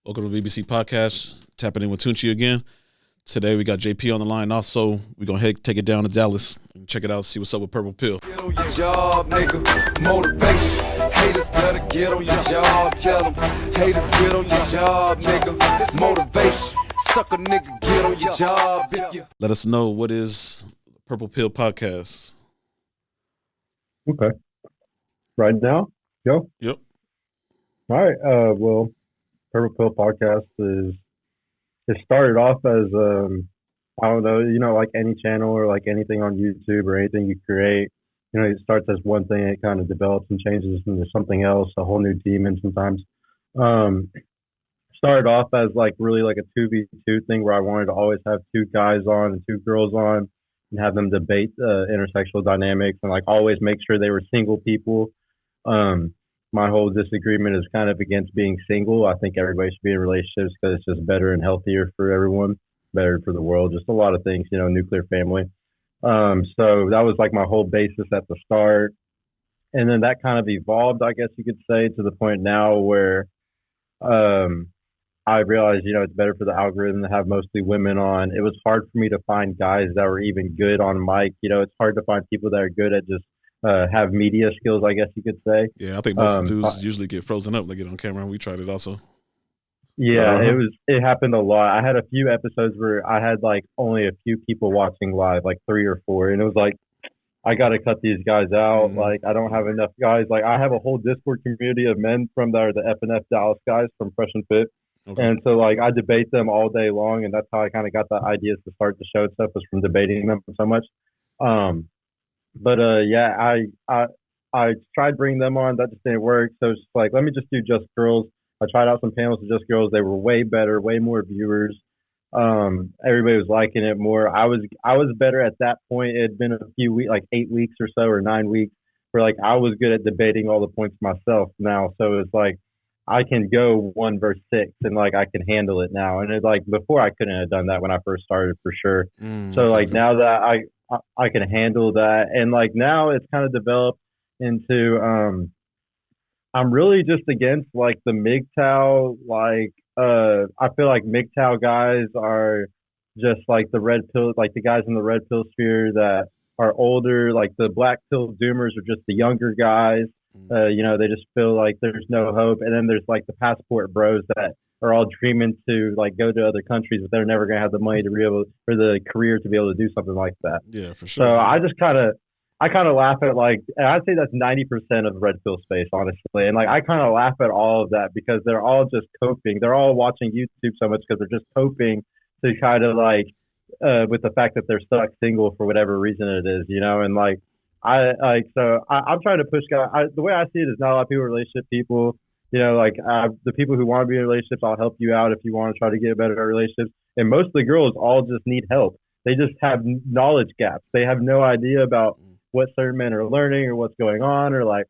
Welcome to the BBC Podcast. Tapping in with TUNCHI again. Today we got JP on the line. Also, we're going to take it down to Dallas and check it out, see what's up with Purple Pill. Get on your job, nigga. Motivation. Haters better get on your job. Tell them. Haters get on your job, nigga. It's motivation. Suck a nigga, get on your job. If you... Let us know what is Purple Pill Podcast. Okay. Right now? Go? Yep. All right. Well, Purple Pill Podcast it started off as, I don't know, like any channel or like anything on YouTube or anything you create, it starts as one thing, it kind of develops and changes into something else, a whole new demon sometimes. Started off as like really like a 2v2 thing where I wanted to always have two guys on and two girls on and have them debate intersexual dynamics and like always make sure they were single people. My whole disagreement is kind of against being single. I think everybody should be in relationships because it's just better and healthier for everyone, better for the world, just a lot of things, nuclear family. So that was like my whole basis at the start. And then that kind of evolved, I guess you could say, to the point now where I realized, it's better for the algorithm to have mostly women on. It was hard for me to find guys that were even good on mic. It's hard to find people that are good at just have media skills, I guess you could say. Yeah, I think most dudes usually get frozen up. They get on camera. We tried it also. Yeah, it happened a lot. I had a few episodes where I had like only a few people watching live, like 3 or 4, and it was like, I got to cut these guys out. Mm-hmm. Like, I don't have enough guys. Like, I have a whole Discord community of men from that are the FNF Dallas guys from Fresh and Fit. Okay. And so, like, I debate them all day long, and that's how I kind of got the ideas to start the show and stuff, was from debating them so much. Yeah, I tried bringing them on. That just didn't work. So it's just like, let me just do just girls. I tried out some panels with just girls. They were way better, way more viewers. Everybody was liking it more. I was better at that point. It had been a few weeks, like 8 weeks or so, or 9 weeks, where like I was good at debating all the points myself now. So it's like I can go 1 versus 6 and like I can handle it now. And it's like before I couldn't have done that when I first started for sure. So like now that I can handle that, and like now it's kind of developed into I'm really just against like the MGTOW. Like I feel like MGTOW guys are just like the red pill, like the guys in the red pill sphere that are older. Like the black pill doomers are just the younger guys. They just feel like there's no hope. And then there's like the passport bros that are all dreaming to like go to other countries, but they're never gonna have the money to be able, or the career to be able to do something like that. Yeah, for sure. So I kind of laugh at like, and I'd say that's 90% of red pill space, honestly. And like I kind of laugh at all of that because they're all just coping. They're all watching YouTube so much because they're just coping to kind of like with the fact that they're stuck single for whatever reason it is, and like I'm trying to push guys. The way I see it is not a lot of people are relationship people. The people who want to be in relationships, I'll help you out if you want to try to get better at relationships. And most of the girls all just need help. They just have knowledge gaps. They have no idea about what certain men are learning or what's going on, or like,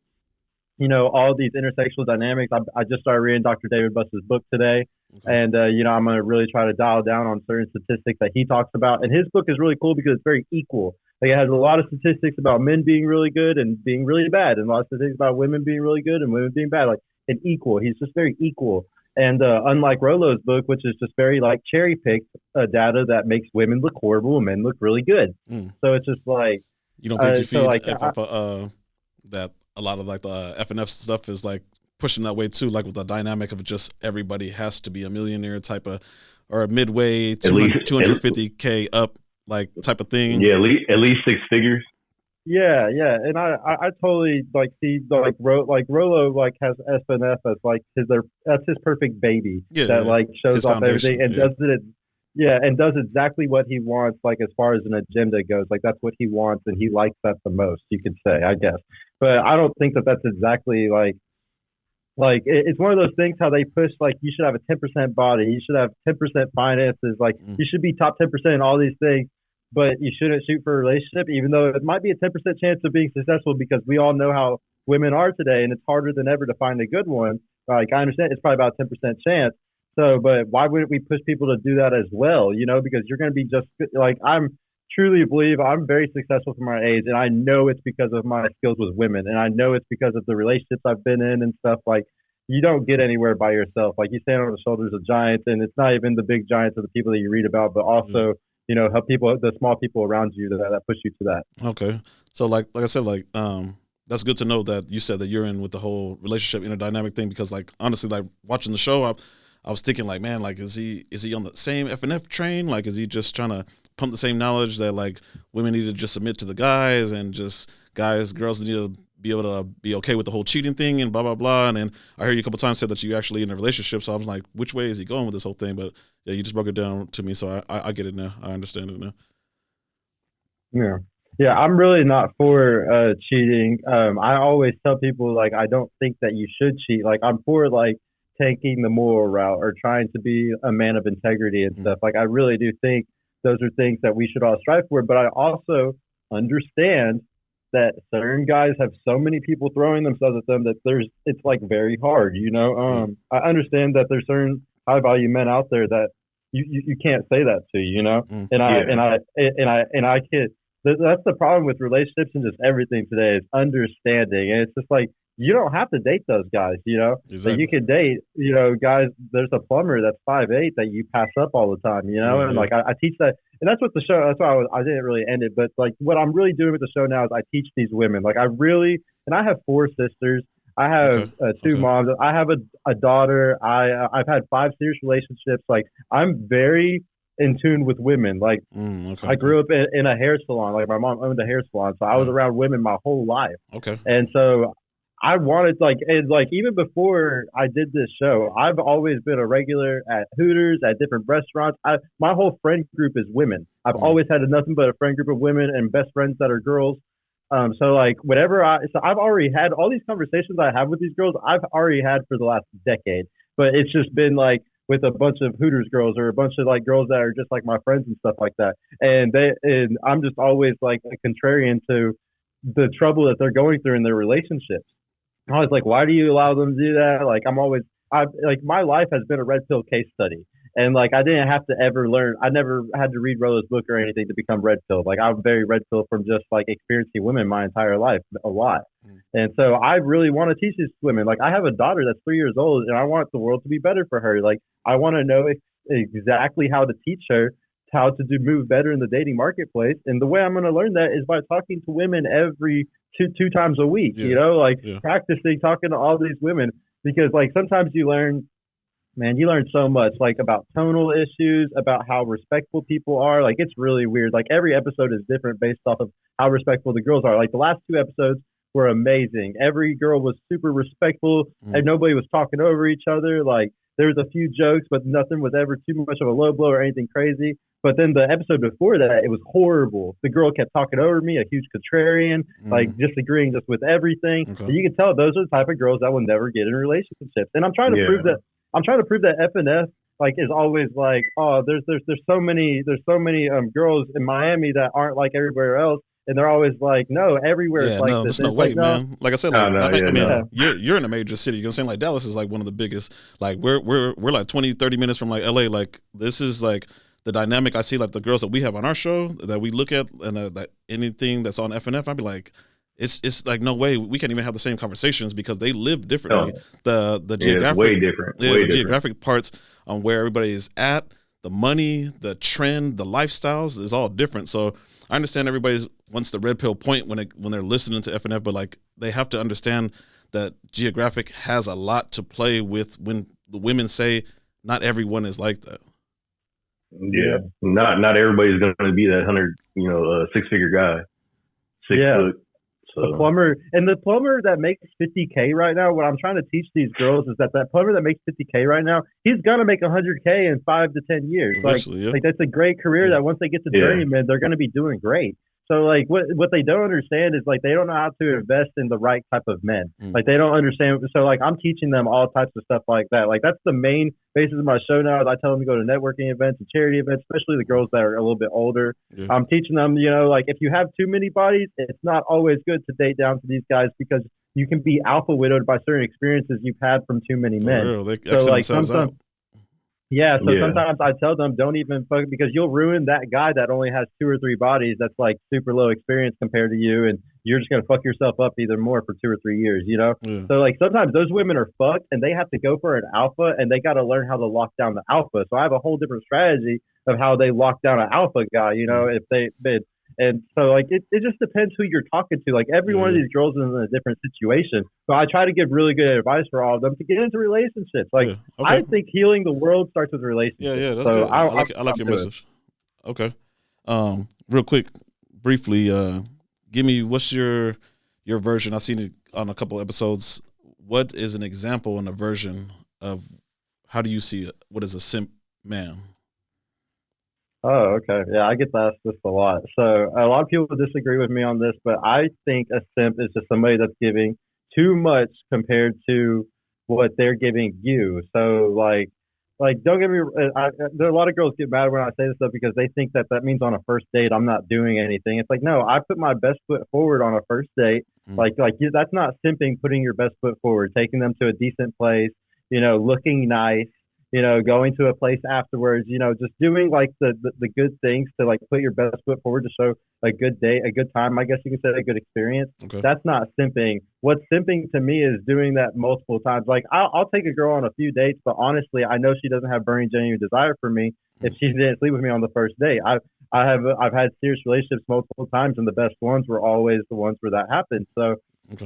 all these intersexual dynamics. I just started reading Dr. David Buss's book today. Okay. And, I'm going to really try to dial down on certain statistics that he talks about. And his book is really cool because it's very equal. Like it has a lot of statistics about men being really good and being really bad, and a lot of statistics about women being really good and women being bad. Like, and equal. He's just very equal. And unlike Rolo's book, which is just very like cherry picked data that makes women look horrible and men look really good. So it's just like, you don't think you feel like that a lot of like the FNF stuff is like pushing that way too, like with the dynamic of just everybody has to be a millionaire type of, or a midway 250K up like type of thing. Yeah, at least 6 figures. Yeah, and I totally like see like Rolo like has SNF as like that's his perfect baby that like shows off everything and does it. Yeah, and does exactly what he wants, like as far as an agenda goes. Like that's what he wants, and he likes that the most, you could say, I guess. But I don't think that that's exactly like it's one of those things how they push like you should have a 10% body, you should have 10% finances, like you should be top 10% in all these things. But you shouldn't shoot for a relationship, even though it might be a 10% chance of being successful, because we all know how women are today, and it's harder than ever to find a good one. Like, I understand it's probably about a 10% chance. So, but why wouldn't we push people to do that as well? Because you're going to be just like, I'm truly believe I'm very successful for my age, and I know it's because of my skills with women, and I know it's because of the relationships I've been in and stuff. Like, you don't get anywhere by yourself. Like you stand on the shoulders of giants, and it's not even the big giants of the people that you read about, but also help people, the small people around you that push you to that. Okay, so like I said, like that's good to know that you said that you're in with the whole relationship interdynamic thing, because like honestly, like watching the show, I was thinking like, man, like is he on the same F&F train? Like is he just trying to pump the same knowledge that like women need to just submit to the guys, and just girls need to be able to be okay with the whole cheating thing and blah blah blah. And then I heard you a couple times said that you actually in a relationship, so I was like, which way is he going with this whole thing? But yeah, you just broke it down to me, so I get it now. I understand it now. Yeah, I'm really not for cheating. I always tell people like I don't think that you should cheat. Like I'm for like taking the moral route or trying to be a man of integrity and stuff. Like I really do think those are things that we should all strive for. But I also understand that certain guys have so many people throwing themselves at them that it's like very hard. I understand that there's certain high value men out there that you can't say that to. And I can't. That's the problem with relationships and just everything today is understanding. And it's just like, you don't have to date those guys, Exactly. Like you can date, guys. There's a plumber that's 5'8" that you pass up all the time, and like I teach that, and that's what the show. That's why I didn't really end it, but like what I'm really doing with the show now is I teach these women. Like and I have 4 sisters. I have 2 moms. I have a daughter. I've had 5 serious relationships. Like I'm very in tune with women. Like I grew up in a hair salon. Like my mom owned a hair salon, so I was around women my whole life. Okay. And so I wanted even before I did this show, I've always been a regular at Hooters, at different restaurants. My whole friend group is women. I've always had nothing but a friend group of women and best friends that are girls. So like I've already had all these conversations I have with these girls. I've already had for the last decade, but it's just been like with a bunch of Hooters girls or a bunch of like girls that are just like my friends and stuff like that. And I'm just always like a contrarian to the trouble that they're going through in their relationships. I was like, why do you allow them to do that? Like my life has been a red pill case study. And like I didn't have to ever learn. I never had to read Rollo's book or anything to become red pill. Like I'm very red pill from just like experiencing women my entire life a lot. And so I really want to teach these women. Like I have a daughter that's 3 years old, and I want the world to be better for her. Like I want to know exactly how to teach her how to move better in the dating marketplace. And the way I'm going to learn that is by talking to women every two times a week, practicing talking to all these women, because like sometimes you learn so much like about tonal issues, about how respectful people are. Like it's really weird. Like every episode is different based off of how respectful the girls are. Like the last 2 episodes were amazing. Every girl was super respectful and nobody was talking over each other. Like there was a few jokes, but nothing was ever too much of a low blow or anything crazy. But then the episode before that, it was horrible. The girl kept talking over me, a huge contrarian, like disagreeing just with everything. And you can tell those are the type of girls that will never get in relationships. And I'm trying to prove that. I'm trying to prove that F&F like is always like, oh, there's so many girls in Miami that aren't like everywhere else. And they're always like, no, everywhere is like this. There's no way, man. Like I said, you're in a major city. You know what I'm saying? Like Dallas is like one of the biggest. Like we're like 20, 30 minutes from like LA. Like this is like the dynamic I see. Like the girls that we have on our show that we look at, and that anything that's on F&F, I'd be like, it's like no way we can't even have the same conversations because they live differently. The geographic, way different. Geographic parts on where everybody is at, the money, the trend, the lifestyles is all different. So I understand everybody wants the red pill point when they're listening to F&F, but like they have to understand that geographic has a lot to play with when the women say not everyone is like that. Yeah, not everybody's going to be that 6-figure guy, 6 foot. So. The plumber that makes $50K right now. What I'm trying to teach these girls is that plumber that makes $50K right now, he's gonna make $100K in 5 to 10 years. Like that's a great career. That once they get to journeyman, they're gonna be doing great. So like what they don't understand is like they don't know how to invest in the right type of men. Like they don't understand. So like I'm teaching them all types of stuff like that. Like that's the main basis of my show now. Is I tell them to go to networking events and charity events, especially the girls that are a little bit older. I'm teaching them, like if you have too many bodies, it's not always good to date down to these guys because you can be alpha widowed by certain experiences you've had from too many men. So like sometimes. Sometimes I tell them don't even fuck because you'll ruin that guy that only has 2 or 3 bodies that's like super low experience compared to you, and you're just gonna fuck yourself up either more for 2 or 3 years, you know. Yeah. So like sometimes those women are fucked and they have to go for an alpha and they got to learn how to lock down the alpha. So I have a whole different strategy of how they lock down an alpha guy, you know, if they been. And so like it just depends who you're talking to. Like every one of these girls is in a different situation. So I try to give really good advice for all of them to get into relationships. Like I think healing the world starts with relationships. Yeah, that's so good. I like your message. Okay. Real quick, briefly, give me what's your version. I've seen it on a couple episodes. What is an example and a version of how do you see it? What is a simp man? Oh, okay. Yeah, I get asked this a lot. So a lot of people disagree with me on this, but I think a simp is just somebody that's giving too much compared to what they're giving you. So like don't get me. There are a lot of girls get mad when I say this stuff because they think that means on a first date I'm not doing anything. It's like no, I put my best foot forward on a first date. Like that's not simping. Putting your best foot forward, taking them to a decent place, you know, looking nice. You know, going to a place afterwards, you know, just doing like the good things to like put your best foot forward to show a good day, a good time, I guess you could say, a good experience. Okay. That's not simping. What's simping to me is doing that multiple times. Like I'll take a girl on a few dates, but honestly, I know she doesn't have burning genuine desire for me if she didn't sleep with me on the first date. I've had serious relationships multiple times, and the best ones were always the ones where that happened. So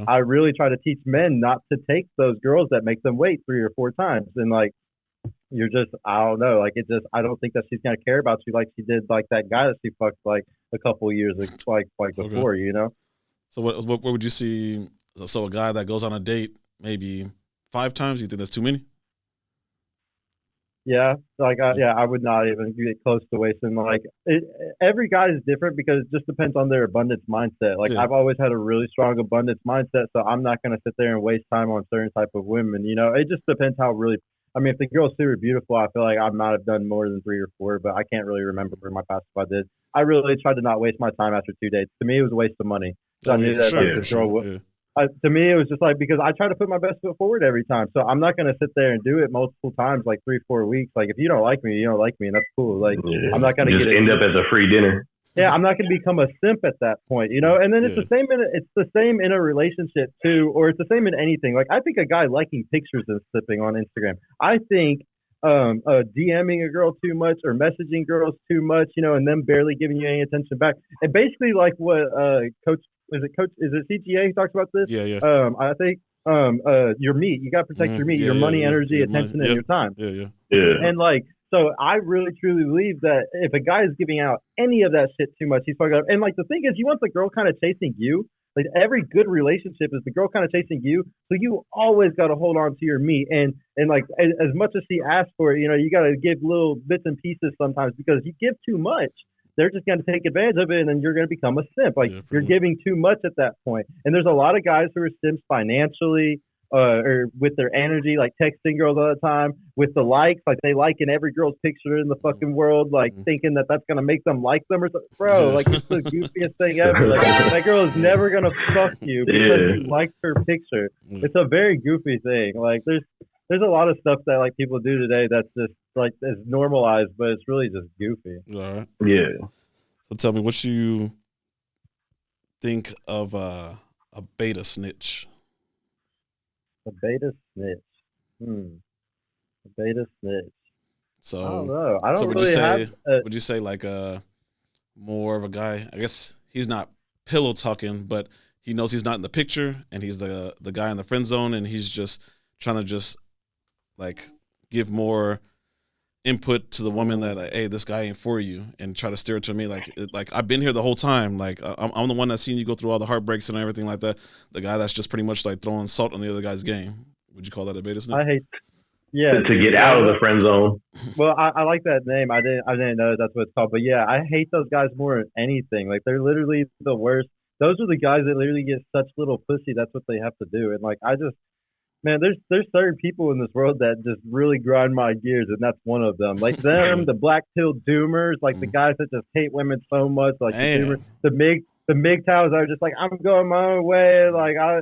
I really try to teach men not to take those girls that make them wait 3 or 4 times. And like, you're just, I don't know, like it just, I don't think that she's gonna care about you like she did like that guy that she fucked like a couple of years like before, you know. So what would you see? So a guy that goes on a date maybe 5 times, you think that's too many? Yeah, like I would not even get close to wasting every guy is different because it just depends on their abundance mindset. Like I've always had a really strong abundance mindset, so I'm not gonna sit there and waste time on certain type of women. You know, it just depends how really. I mean, if the girl's super beautiful, I feel like I might have done more than 3 or 4, but I can't really remember in my past if I did. I really tried to not waste my time after 2 dates. To me, it was a waste of money. So I knew that the girl would. To me, it was just like because I try to put my best foot forward every time. So I'm not going to sit there and do it multiple times, like 3-4 weeks. Like if you don't like me, you don't like me, and that's cool. Like I'm not going to just end up as a free dinner. Yeah, I'm not going to become a simp at that point, you know. And then it's the same in a relationship too, or it's the same in anything. Like I think a guy liking pictures is simping on Instagram. I think DMing a girl too much or messaging girls too much, you know, and them barely giving you any attention back. And basically, like what Coach is it CGA who talks about this? Yeah. I think your meat. You got to protect your meat, your money, energy, attention, and your time. Yeah. And like. So I really truly believe that if a guy is giving out any of that shit too much, he's fucking up. And like the thing is, you want the girl kind of chasing you. Like every good relationship is the girl kind of chasing you. So you always got to hold on to your meat. And like as much as she asks for it, you know, you got to give little bits and pieces sometimes because you give too much. They're just going to take advantage of it, and then you're going to become a simp. Like you're giving too much at that point. And there's a lot of guys who are simps financially. Or with their energy, like texting girls all the time, with the likes, like they like in every girl's picture in the fucking world, like thinking that that's gonna make them like them or something. Bro, like it's the goofiest thing ever. Like that girl is never gonna fuck you because you liked her picture. It's a very goofy thing. Like there's a lot of stuff that like people do today that's just like is normalized, but it's really just goofy. All right. Yeah. So tell me, what you think of a beta snitch? A beta snitch. A beta snitch. So I don't know. I don't so would really you say, have. Would you say like more of a guy? I guess he's not pillow talking, but he knows he's not in the picture, and he's the guy in the friend zone, and he's just trying to just like give more input to the woman that hey, this guy ain't for you, and try to steer it to me like I've been here the whole time. Like I'm the one that's seen you go through all the heartbreaks and everything like that. The guy that's just pretty much like throwing salt on the other guy's game. Would you call that a beta snitch? I hate. Yeah, to get out of the friend zone. Well, I like that name. I didn't know that's what it's called. But yeah, I hate those guys more than anything. Like they're literally the worst. Those are the guys that literally get such little pussy. That's what they have to do. And like man, there's certain people in this world that just really grind my gears, and that's one of them. Like them, the black pill doomers, like the guys that just hate women so much, like the MGTOWs are just like, I'm going my own way,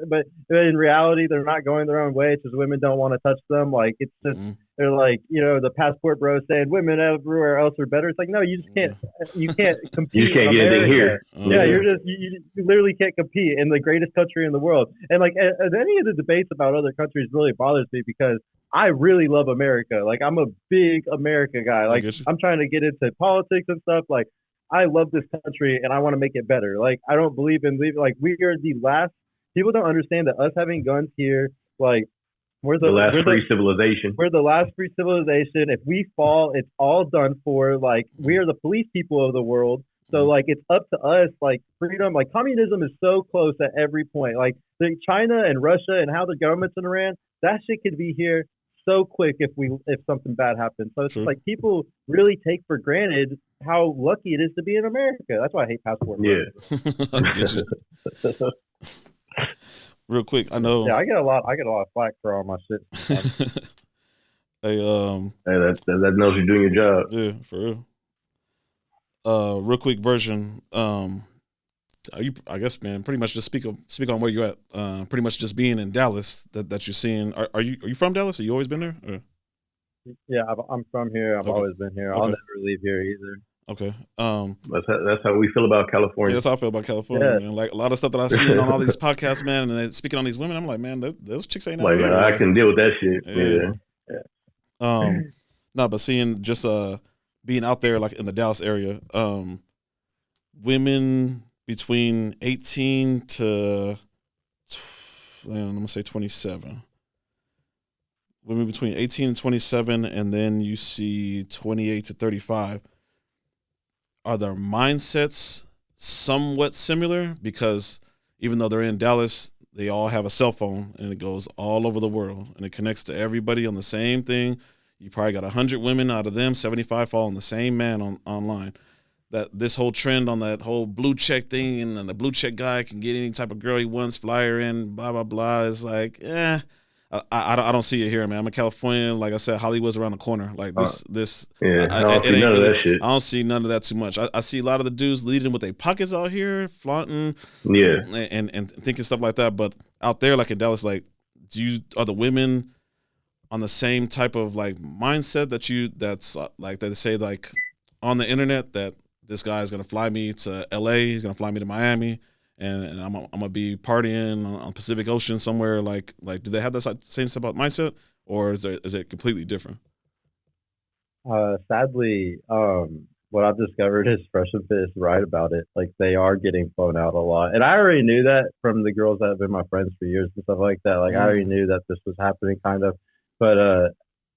but in reality they're not going their own way. It's just women don't want to touch them. Like it's just they're like, the passport bro saying women everywhere else are better. It's like, no, you just can't. You can't compete. You just can't get anything here. Yeah, you literally can't compete in the greatest country in the world. And like, as any of the debates about other countries really bothers me because I really love America. Like, I'm a big America guy. Like, I'm trying to get into politics and stuff. Like, I love this country and I want to make it better. Like, I don't believe in leaving. Like, we are the last. People don't understand that us having guns here, like, we're the last free civilization. We're the last free civilization. If we fall, it's all done for. Like, we are the police people of the world. So, like, it's up to us. Like, freedom. Like, communism is so close at every point. Like, China and Russia and how the governments in Iran, that shit could be here so quick if something bad happens. So it's like people really take for granted how lucky it is to be in America. That's why I hate passport. Yeah. Real quick, I know. Yeah, I get a lot of flack for all my shit. Hey, that knows you're doing your job. Yeah, for real. Real quick version. I guess, man, pretty much just speak on where you're at. Pretty much just being in Dallas that you're seeing. Are you from Dallas? Have you always been there? Or? Yeah, I'm from here. I've always been here. I'll never leave here either. Okay. That's how we feel about California. Yeah, that's how I feel about California. Man. Like a lot of stuff that I see on all these podcasts, man, and they're speaking on these women, I'm like, man, those chicks ain't like, man, I can deal with that shit. Yeah. No, but seeing just being out there like in the Dallas area, women between 18 to I'm gonna say 27. Women between 18 and 27, and then you see 28 to 35. Are their mindsets somewhat similar? Because even though they're in Dallas, they all have a cell phone, and it goes all over the world, and it connects to everybody on the same thing. You probably got 100 women out of them, 75 fall on the same man online. That this whole trend on that whole blue check thing, and then the blue check guy can get any type of girl he wants, fly her in, blah, blah, blah. It's like, I don't see it here, man. I'm in California. Like I said, Hollywood's around the corner. Like this. Yeah, I don't see none of that shit. I don't see none of that too much. I see a lot of the dudes leading with their pockets out here, flaunting, and thinking stuff like that. But out there, like in Dallas, like, are the women on the same type of like mindset that's like they say like on the internet that this guy is gonna fly me to LA, he's gonna fly me to Miami, and I'm gonna be partying on Pacific Ocean somewhere. Like do they have that same type of mindset, or is it completely different? Sadly, what I've discovered is Fresh and Fit is right about it. Like, they are getting flown out a lot, and I already knew that from the girls that have been my friends for years and stuff like that. Like, I already knew that this was happening, kind of, but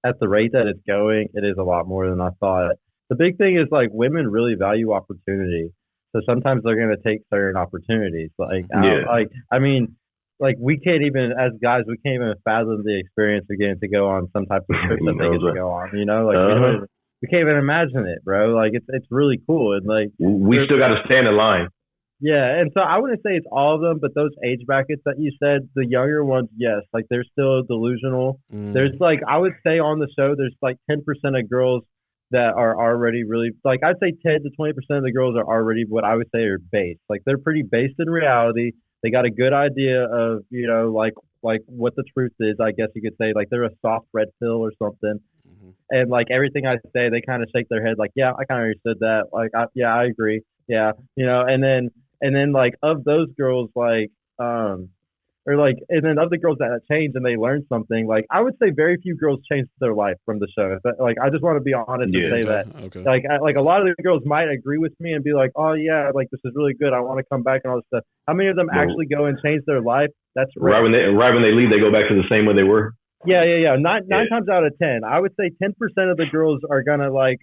at the rate that it's going, it is a lot more than I thought. The big thing is, like, women really value opportunity. So sometimes they're going to take certain opportunities. Like, I mean, like, we can't even, as guys, we can't even fathom the experience of getting to go on some type of trip that they get to go on, Like, we can't even imagine it, bro. Like, it's really cool. And, like, we still got to stand in line. Yeah, and so I wouldn't say it's all of them, but those age brackets that you said, the younger ones, yes, like, they're still delusional. There's, like, I would say on the show, there's, like, 10% of girls that are already really, like, I'd say 10 to 20% of the girls are already what I would say are based. Like, they're pretty based in reality. They got a good idea of, like what the truth is, I guess you could say. Like, they're a soft red pill or something. And, like, everything I say, they kind of shake their head like, yeah, I kind of understood that. Like, I agree. Yeah. And then, like, of those girls, like, and then of the girls that change and they learn something, like, I would say very few girls changed their life from the show. But, like, I just want to be honest and say that. Okay. Like, a lot of the girls might agree with me and be like, oh, yeah, like, this is really good. I want to come back and all this stuff. How many of them actually go and change their life? That's right. Right when they leave, they go back to the same way they were. Yeah. Nine times out of 10, I would say 10% of the girls are gonna, like,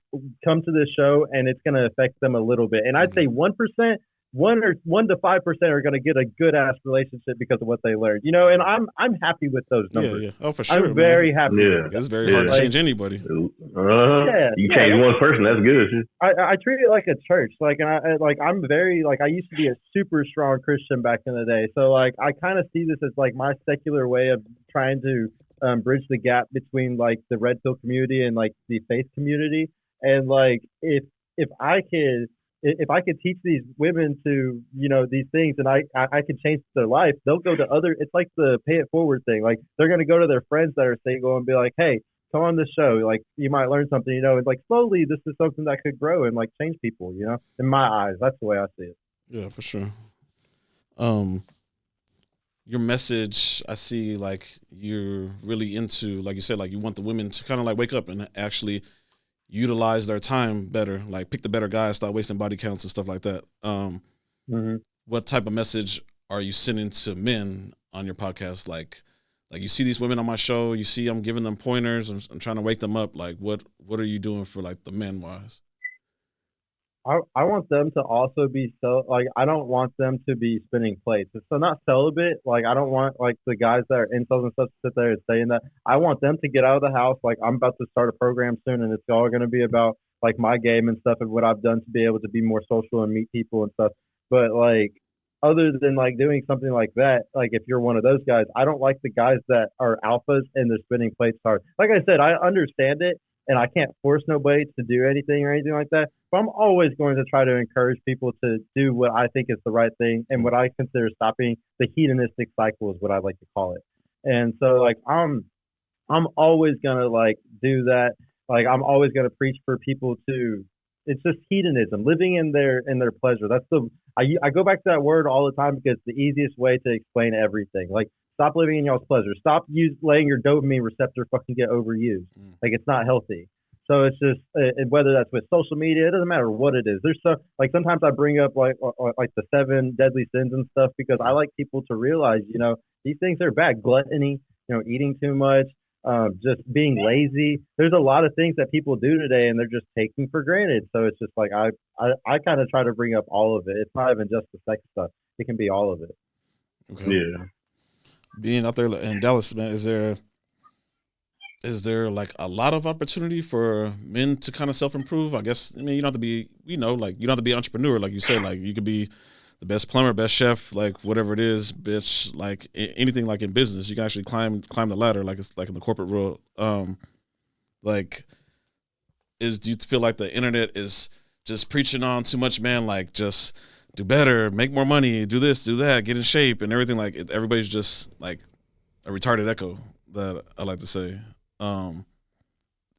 come to this show and it's gonna affect them a little bit. And I'd say 1%. 1 to 5% are going to get a good ass relationship because of what they learned, and I'm happy with those numbers. Yeah. Oh, for sure. I'm very happy. Yeah, it's very hard to change anybody. You change one person, that's good. I treat it like a church. Like, and I'm very, like, I used to be a super strong Christian back in the day, so, like, I kind of see this as, like, my secular way of trying to bridge the gap between, like, the red pill community and, like, the faith community. And, like, if I could teach these women to, these things, and I could change their life, they'll go to it's like the pay it forward thing. Like, they're going to go to their friends that are single and be like, hey, come on this show. Like, you might learn something, you know, and like slowly this is something that could grow and like change people, you know, in my eyes. That's the way I see it. Yeah, for sure. Your message, I see like you're really into, like you said, like you want the women to kind of like wake up and actually utilize their time better, like pick the better guys, stop wasting body counts and stuff like that. What type of message are you sending to men on your podcast? Like you see these women on my show, you see I'm giving them pointers, I'm trying to wake them up. Like what are you doing for like the men wise? I want them to also be like, I don't want them to be spinning plates. So not celibate. Like, I don't want like the guys that are incels and stuff to sit there and saying that. I want them to get out of the house. Like, I'm about to start a program soon, and it's all going to be about like my game and stuff and what I've done to be able to be more social and meet people and stuff. But like, other than like doing something like that, like if you're one of those guys, I don't like the guys that are alphas and they're spinning plates hard. Like I said, I understand it, and I can't force nobody to do anything or anything like that. But I'm always going to try to encourage people to do what I think is the right thing and what I consider stopping the hedonistic cycle is what I like to call it. And so like I'm always gonna like do that. Like I'm always gonna preach for people to. It's just hedonism, living in their pleasure. That's I go back to that word all the time because it's the easiest way to explain everything. Like, stop living in y'all's pleasure. Stop letting your dopamine receptor fucking get overused. Like, it's not healthy. So it's just whether that's with social media, it doesn't matter what it is. There's so like sometimes I bring up like the 7 deadly sins and stuff because I like people to realize, you know, these things are bad. Gluttony, you know, eating too much, just being lazy. There's a lot of things that people do today and they're just taking for granted. So it's just like I kind of try to bring up all of it. It's not even just the sex stuff. It can be all of it. Okay. Yeah. Being out there in Dallas, man, is there like a lot of opportunity for men to kind of self-improve? I guess, I mean, you don't have to be, you know, like you don't have to be an entrepreneur. Like you said, like you could be the best plumber, best chef, like whatever it is, bitch, like anything like in business, you can actually climb the ladder. Like it's like in the corporate world. Like do you feel like the internet is just preaching on too much, man? Like just do better, make more money, do this, do that, get in shape and everything. Like everybody's just like a retarded echo, that I like to say.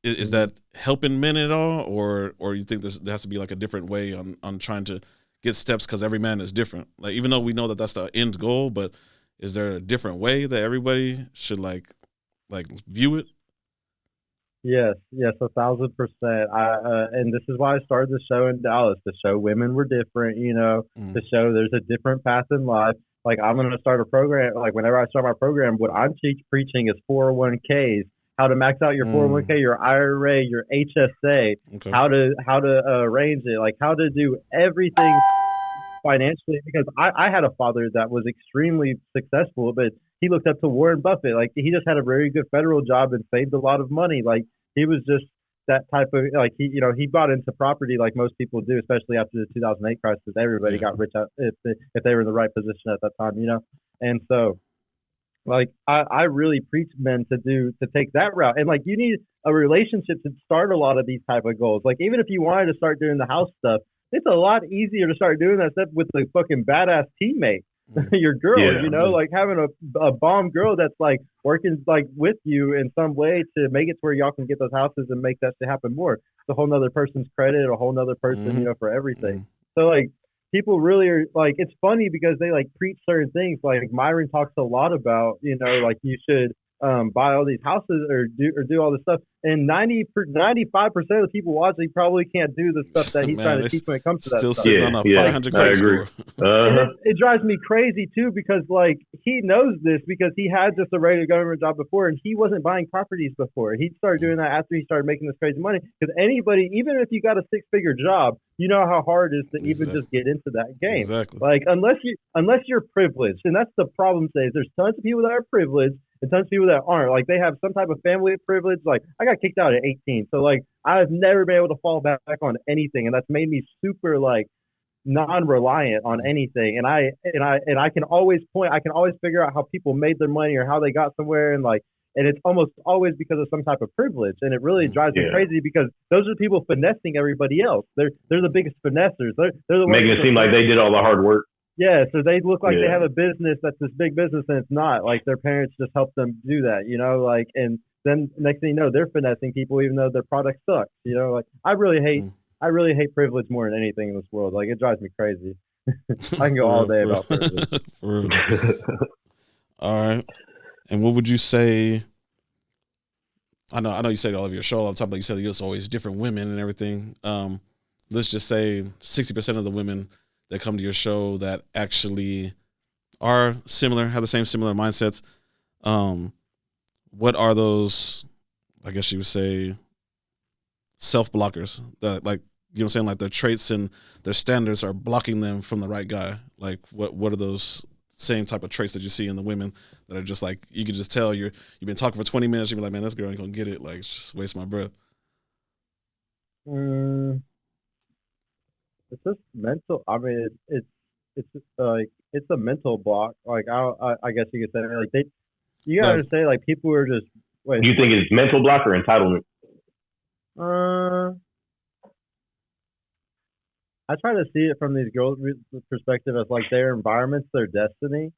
Is that helping men at all, or you think there has to be like a different way on trying to get steps because every man is different? Like even though we know that that's the end goal, but is there a different way that everybody should like view it? Yes, 1,000%. And this is why I started the show in Dallas, to show women were different, you know, to show there's a different path in life. Like I'm going to start a program. Like whenever I start my program, what I'm preaching is 401ks, how to max out your 401k, your IRA, your HSA, okay. how to arrange it, like how to do everything financially. Because I had a father that was extremely successful, but he looked up to Warren Buffett. Like he just had a very good federal job and saved a lot of money. Like he was just that type of, like he bought into property like most people do, especially after the 2008 crisis. Everybody got rich if they were in the right position at that time, you know. And so like I really preach men to take that route. And like you need a relationship to start a lot of these type of goals. Like even if you wanted to start doing the house stuff, it's a lot easier to start doing that stuff with a fucking badass teammate. Your girl, you know, like having a bomb girl that's like working like with you in some way to make it to where y'all can get those houses and make that shit happen more. It's a whole nother person's credit, a whole nother person, you know, for everything. So like people really are like, it's funny because they like preach certain things. Like Myron talks a lot about, you know, like you should buy all these houses or do all this stuff. And 95% of the people watching probably can't do the stuff that he's trying to teach when it comes to that stuff. Still sitting on a 500 credit score. It drives me crazy too because like he knows this because he had just a regular government job before and he wasn't buying properties before. He started doing that after he started making this crazy money. Because anybody, even if you got a 6-figure job, you know how hard it is to even just get into that game. Exactly. Like unless you're privileged, and that's the problem today. There's tons of people that are privileged and tons of people that aren't. Like they have some type of family privilege. Like I got kicked out at 18, so like I've never been able to fall back on anything, and that's made me super like non-reliant on anything. And I can always figure out how people made their money or how they got somewhere, and it's almost always because of some type of privilege. And it really drives me crazy because those are the people finessing everybody else. They're the biggest finessers. They're the making it seem like they did all the hard work. Yeah, so they look like they have a business that's this big business, and it's not. Like their parents just helped them do that, you know. Like, and then next thing you know, they're finessing people even though their product sucks. You know, like I really hate privilege more than anything in this world. Like it drives me crazy. I can go all day about privilege. For real. All right. And what would you say? I know you said all of your show all the time, but you said it's always different women and everything. Let's just say 60% of the women that come to your show that actually are similar, have the same similar mindsets. What are those, I guess you would say, self-blockers that, like, you know what I'm saying, like their traits and their standards are blocking them from the right guy? Like what are those same type of traits that you see in the women that are just like, you can just tell you've been talking for 20 minutes, you'll be like, man, this girl ain't gonna get it, like it's just waste my breath. It's just mental. I mean, it's just like it's a mental block. Like I guess you could say like you gotta understand like people who are just Do you think it's mental block or entitlement? I try to see it from these girls' perspective as like their environment's their destiny.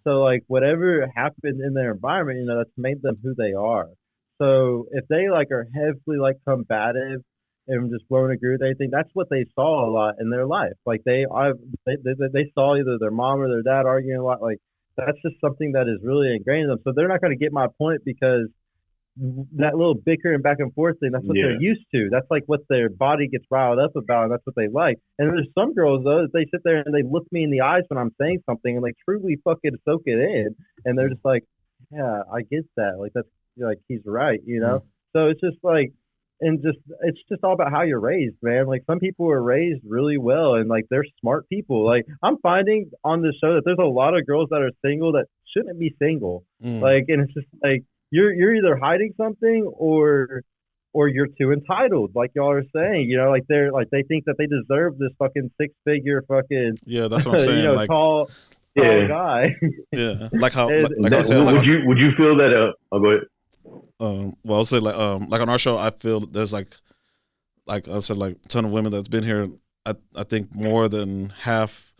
So like whatever happened in their environment, you know, that's made them who they are. So if they like are heavily like combative and just won't agree with anything, that's what they saw a lot in their life. Like they saw either their mom or their dad arguing a lot. Like that's just something that is really ingrained in them. So they're not going to get my point because that little bickering back and forth thing, that's what they're used to. That's like what their body gets riled up about, and that's what they like. And there's some girls though that they sit there and they look me in the eyes when I'm saying something and like truly fucking soak it in, and they're just like, yeah, I get that. Like that's like he's right, you know. So it's just like, and just it's just all about how you're raised, man. Like some people are raised really well and like they're smart people. Like I'm finding on this show that there's a lot of girls that are single that shouldn't be single. Like, and it's just like you're either hiding something or you're too entitled, like y'all are saying. You know, like they're like they think that they deserve this fucking 6-figure fucking that's what I'm saying. You know, like tall guy. Like how like I said, would you feel that? I'll go ahead. Well, I'll say like on our show, I feel there's like I said, like a ton of women that's been here. I think more than half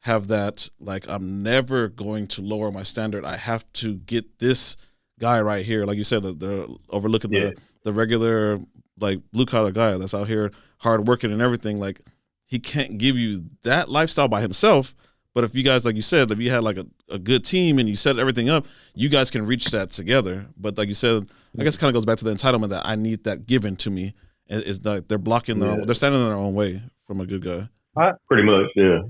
have that. Like I'm never going to lower my standard. I have to get this guy right here. Like you said, they're overlooking the regular like blue collar guy that's out here hard working and everything. Like he can't give you that lifestyle by himself. But if you guys, like you said, if you had like a good team and you set everything up, you guys can reach that together. But like you said, I guess it kind of goes back to the entitlement that I need that given to me. Is that they're blocking their own, they're standing in their own way from a good guy. Pretty much, yeah.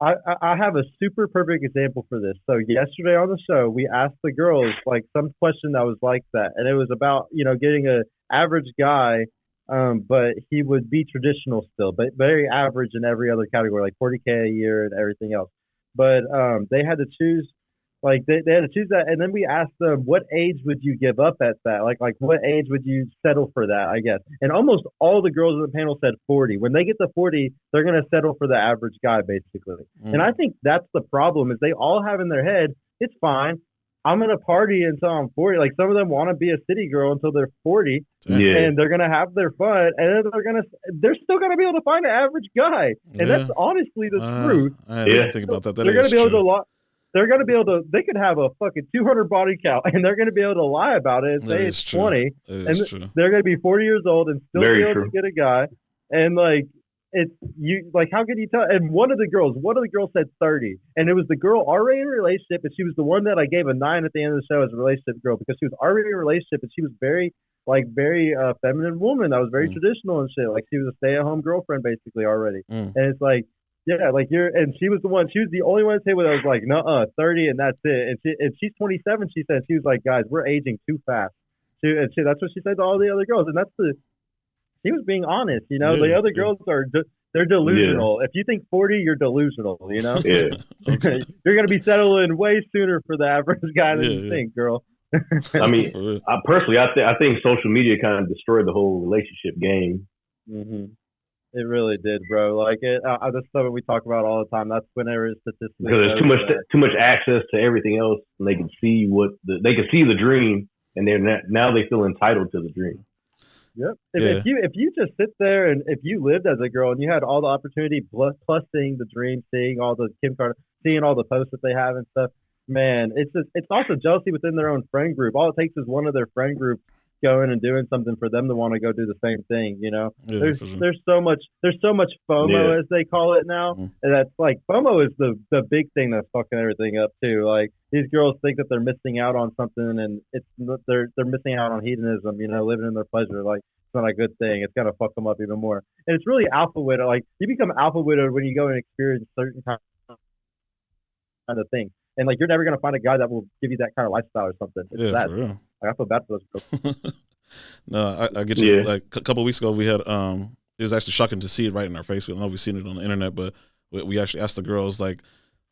I have a super perfect example for this. So yesterday on the show, we asked the girls like some question that was like that, and it was about, you know, getting a average guy, but he would be traditional still, but very average in every other category, like 40K a year and everything else. But they had to choose, like they had to choose that, and then we asked them, what age would you give up at that? Like what age would you settle for that? I guess, and almost all the girls in the panel said 40. When they get to 40, they're gonna settle for the average guy, basically. And I think that's the problem, is they all have in their head, it's fine, I'm gonna party until I'm 40. Like some of them want to be a city girl until they're 40, and they're gonna have their fun, and then they're still gonna be able to find an average guy, and that's honestly the truth. I didn't think about that. They're gonna be able to. They're gonna be able to. They could have a fucking 200 body count, and they're gonna be able to lie about it and say it's 20, and they're gonna be 40 years old and still be able to get a guy, and like. It's you like how could you tell? And one of the girls said 30, and it was the girl already in a relationship, and she was the one that I gave a 9 at the end of the show as a relationship girl, because she was already in a relationship and she was very feminine woman that was very traditional and shit. Like she was a stay-at-home girlfriend basically already, and it's like like and she was the only one to say what I was like 30 and that's it, and she's 27. She said, she was like, guys, we're aging too fast. That's what she said to all the other girls, and she was being honest, you know. The other girls they're delusional. If you think 40, you're delusional, you know. You're gonna be settling way sooner for the average guy than you think, girl. I mean, I think social media kind of destroyed the whole relationship game. It really did, bro. Like that's something we talk about all the time. That's whenever it's statistics. Because there's too much access to everything else, and they can see the dream, and now they feel entitled to the dream. Yep. If you just sit there and if you lived as a girl and you had all the opportunity plus seeing the dream, seeing all the Kim Kardashian, seeing all the posts that they have and stuff, man, it's also jealousy within their own friend group. All it takes is one of their friend group going and doing something for them to want to go do the same thing. You know, Yeah, there's so much FOMO, as they call it now, and that's like FOMO is the big thing that's fucking everything up too. Like these girls think that they're missing out on something, and they're missing out on hedonism. You know, living in their pleasure. Like it's not a good thing. It's gonna fuck them up even more. And it's really alpha widow. Like you become alpha widow when you go and experience certain kind of things. And like you're never gonna find a guy that will give you that kind of lifestyle or something. It's sad. For real. Like, I feel bad for those girls. No, I get you. Like a couple of weeks ago, we had it was actually shocking to see it right in our face. We don't know if we've seen it on the internet, but we actually asked the girls. Like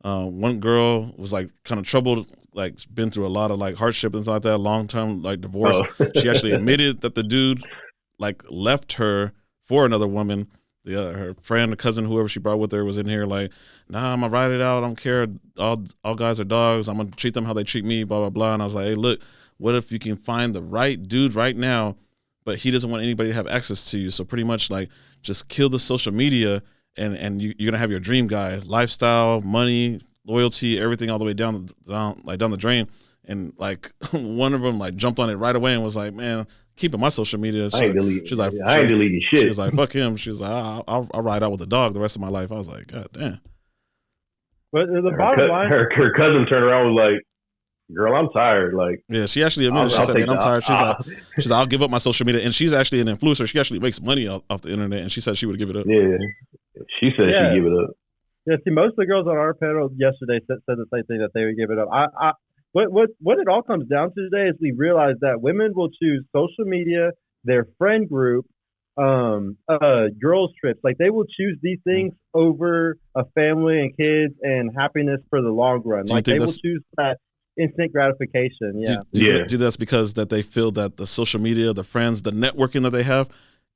one girl was like kind of troubled, like been through a lot of like hardship and stuff like that, long term like divorce. She actually admitted that the dude like left her for another woman. Her friend, a cousin, whoever she brought with her was in here like, nah, I'm gonna ride it out. I don't care. All guys are dogs. I'm gonna treat them how they treat me. Blah blah blah. And I was like, hey, look, what if you can find the right dude right now, but he doesn't want anybody to have access to you? So pretty much like just kill the social media, and you're gonna have your dream guy, lifestyle, money, loyalty, everything all the way down the drain. And like one of them like jumped on it right away and was like, man, keeping my social media. I ain't deleting shit. She was like, fuck him. She was like, I'll ride out with a dog the rest of my life. I was like, God damn. But the bottom line, her cousin turned around and was like, girl, I'm tired. Like, yeah, she actually admitted. She said, man, I'm tired. She's like, I'll give up my social media. And she's actually an influencer. She actually makes money off the internet. And she said she would give it up. Yeah, she said she'd give it up. Yeah, see, most of the girls on our panel yesterday said the same thing, that they would give it up. What it all comes down to today is we realize that women will choose social media, their friend group, girls trips. Like they will choose these things over a family and kids and happiness for the long run. Like they will choose that instant gratification. Yeah. Do that's because that they feel that the social media, the friends, the networking that they have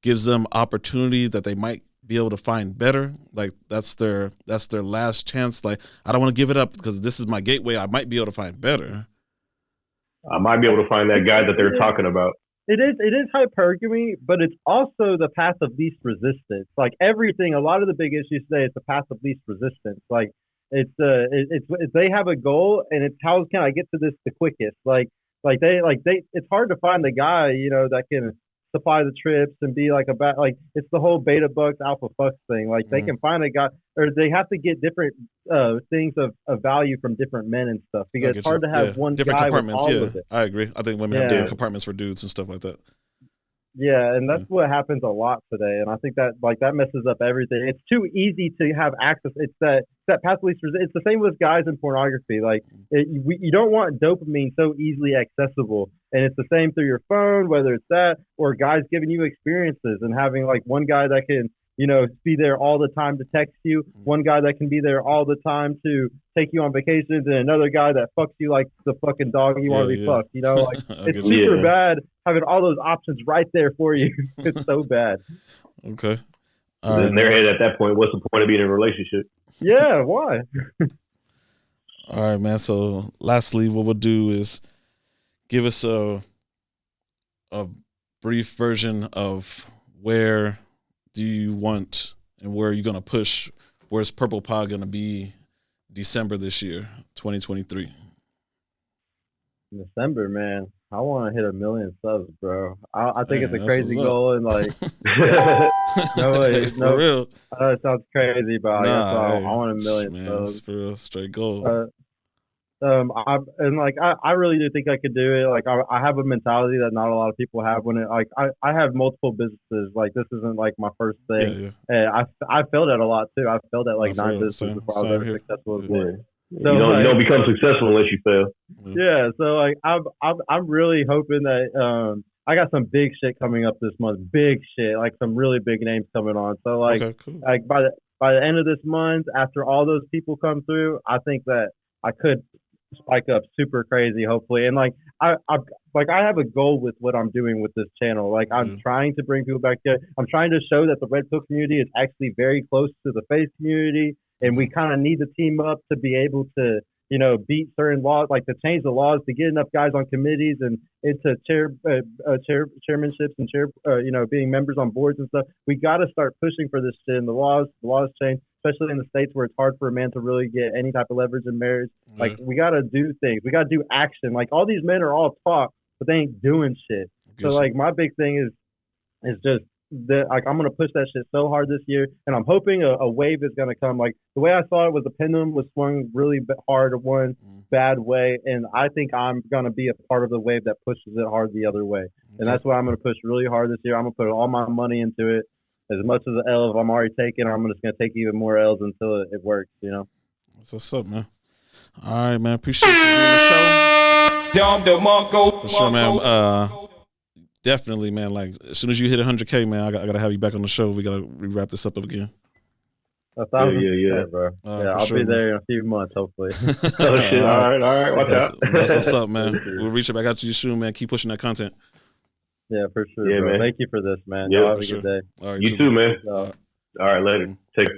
gives them opportunity that they might be able to find better. Like that's their last chance. Like I don't want to give it up because this is my gateway. I might be able to find better. I might be able to find that guy that they're talking about. It is hypergamy, but it's also the path of least resistance. Like everything, a lot of the big issues today is the path of least resistance. Like it's they have a goal, and it's how can I get to this the quickest. Like they it's hard to find a guy, you know, that can supply the trips and be like it's the whole beta bucks alpha fucks thing. Like they can find a guy, or they have to get different things of value from different men and stuff, because it's hard to have one different guy compartments. with all of it. I agree. I think women have different compartments for dudes and stuff like that. Yeah, and that's what happens a lot today, and I think that that messes up everything. It's too easy to have access. It's that path least resistance. It's the same with guys in pornography. Like you don't want dopamine so easily accessible, and it's the same through your phone, whether it's that or guys giving you experiences and having like one guy that can, you know, be there all the time to text you, one guy that can be there all the time to take you on vacations, and another guy that fucks you like the fucking dog you want to be fucked. You know, like it's super bad having all those options right there for you. It's so bad. Okay. In their head at that point, what's the point of being in a relationship? Yeah, why? All right, man. So lastly, what we'll do is give us a brief version of where do you want and where are you going to push? Where's Purple Pod going to be December this year, 2023? December, man. I want to hit 1 million subs, bro. I think it's a crazy goal, and like, no way, for real. It sounds crazy, but I want 1 million subs. For real, straight goal. I really do think I could do it. Like I have a mentality that not a lot of people have when it like I have multiple businesses. Like this isn't like my first thing. And I failed at a lot too. I failed at like 9 businesses before I was ever successful as one. So you don't become successful unless you fail. Yeah, so like I'm really hoping that I got some big shit coming up this month. Big shit, like some really big names coming on. So like like by the end of this month, after all those people come through, I think that I could spike up super crazy, hopefully. And like I have a goal with what I'm doing with this channel. Like I'm trying to bring people back together. I'm trying to show that the Red Pill community is actually very close to the faith community, and we kind of need to team up to be able to, you know, beat certain laws, like to change the laws, to get enough guys on committees and into chairmanships and you know, being members on boards and stuff. We got to start pushing for this shit, and the laws change, especially in the states where it's hard for a man to really get any type of leverage in marriage. Like we got to do things. We got to do action. Like all these men are all talk, but they ain't doing shit. So like my big thing is just that like I'm gonna push that shit so hard this year, and I'm hoping a wave is gonna come. Like the way I saw it was the pendulum was swung really hard one bad way, and I think I'm gonna be a part of the wave that pushes it hard the other way, and that's why I'm gonna push really hard this year. I'm gonna put all my money into it. As much as the L I'm already taking, I'm just gonna take even more L's until it works. You know. That's what's up, man. All right, man. Appreciate you doing the show. For sure, man. Definitely, man. Like as soon as you hit 100K, man, I gotta have you back on the show. We gotta wrap this up again. Yeah, bro. I'll sure, be there in a few months, hopefully. Oh shit! All right. Watch out. That's what's up, man. We'll reach back out to you soon, man. Keep pushing that content. Yeah, for sure. Yeah, bro. man. Thank you for this, man. Yeah, have a good day. All right, you too, man. All right, later. Take care.